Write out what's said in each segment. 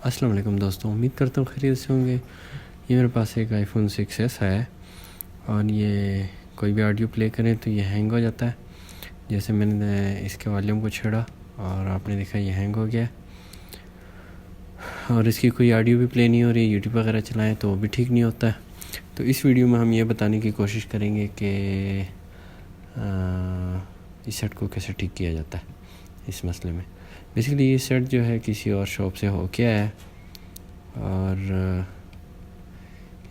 अस्सलाम वालेकुम दोस्तों, उम्मीद करता हूँ खैरियत से होंगे। ये मेरे पास एक iPhone 6s है और ये कोई भी ऑडियो प्ले करें तो ये हैंग हो जाता है। जैसे मैंने इसके वॉल्यूम को छेड़ा और आपने देखा ये हैंग हो गया और इसकी कोई ऑडियो भी प्ले नहीं हो रही। यूट्यूब वगैरह चलाएं तो वो भी ठीक नहीं होता है। तो इस वीडियो में हम ये बताने की कोशिश करेंगे कि इस सेट को कैसे ठीक किया जाता है इस मसले में। बेसिकली ये सेट जो है किसी और शॉप से हो के आया है और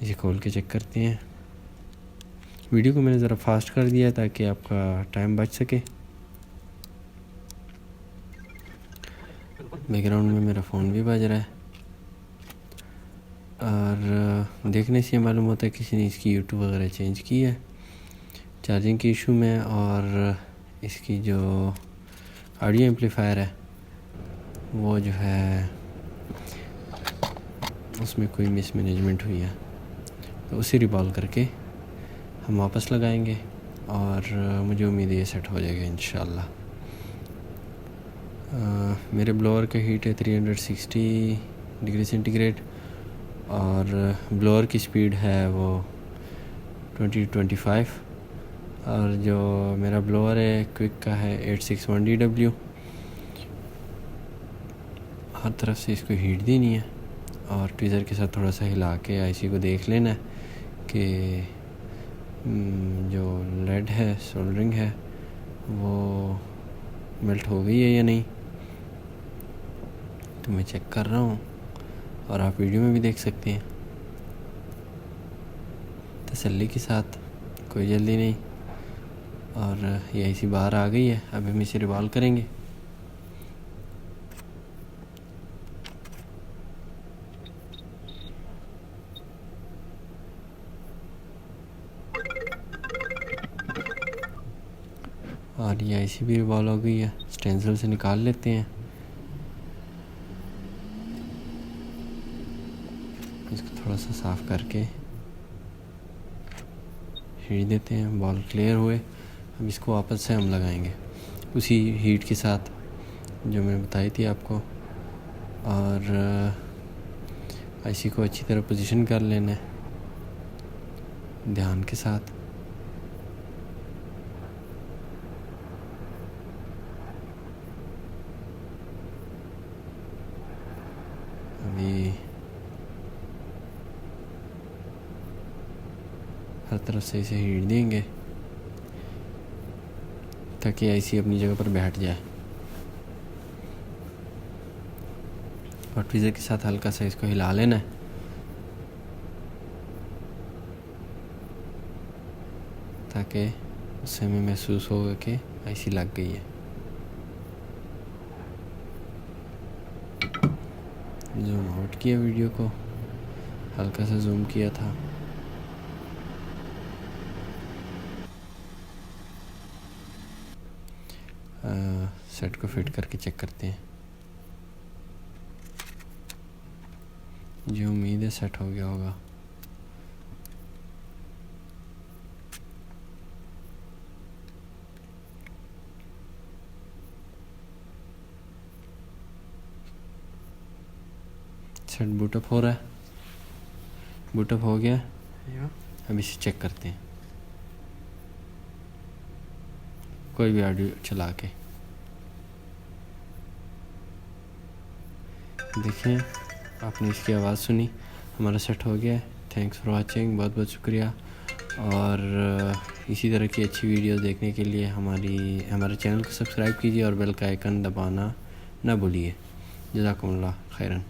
इसे खोल के चेक करते हैं। वीडियो को मैंने ज़रा फास्ट कर दिया ताकि आपका टाइम बच सके। बैकग्राउंड में मेरा फ़ोन भी बज रहा है और देखने से मालूम होता है किसी ने इसकी यूट्यूब वगैरह चेंज की है चार्जिंग के इशू में। और इसकी जो ऑडियो एम्पलीफायर है वो जो है उसमें कोई मिसमैनेजमेंट हुई है, तो उसे रिवॉल्व करके हम वापस लगाएंगे और मुझे उम्मीद है ये सेट हो जाएगा इंशाल्लाह। मेरे ब्लोअर का हीट है 360 डिग्री सेंटीग्रेड और ब्लोअर की स्पीड है वो 20-25 और जो मेरा ब्लोअर है क्विक का है 861DW। हर तरफ से इसको हीट देनी है और ट्विज़र के साथ थोड़ा सा हिला के आईसी को देख लेना है कि जो लेड है सोल्डरिंग है वो मेल्ट हो गई है या नहीं। तो मैं चेक कर रहा हूँ और आप वीडियो में भी देख सकते हैं। तसल्ली के साथ, कोई जल्दी नहीं। और ये आईसी बाहर आ गई है, अब हम इसे रिवॉल्व करेंगे। और ये आईसी भी रिवॉल्व हो गई है। स्टेंसिल से निकाल लेते हैं, इसको थोड़ा सा साफ़ करके हीट देते हैं। बॉल क्लियर हुए, अब इसको वापस से हम लगाएंगे उसी हीट के साथ जो मैंने बताई थी आपको। और आईसी को अच्छी तरह पोजीशन कर लेना है ध्यान के साथ। अभी हर तरफ से इसे हीट देंगे ताकि आईसी अपनी जगह पर बैठ जाए। और ट्विज़र के साथ हल्का सा इसको हिला लेना है ताकि उससे हमें महसूस होगा कि आईसी लग गई है। जूम आउट किया वीडियो को, हल्का सा जूम किया था। सेट को फिट करके चेक करते हैं। जो उम्मीद है सेट हो गया होगा। सेट बूटअप हो रहा है, बूटअप हो गया। अब इसे चेक करते हैं कोई भी ऑडियो चला के। देखें, आपने इसकी आवाज़ सुनी, हमारा सेट हो गया है। थैंक्स फॉर वाचिंग, बहुत बहुत शुक्रिया। और इसी तरह की अच्छी वीडियोस देखने के लिए हमारे चैनल को सब्सक्राइब कीजिए और बेल का आइकन दबाना ना भूलिए। जज़ाकुमुल्लाह खैरन।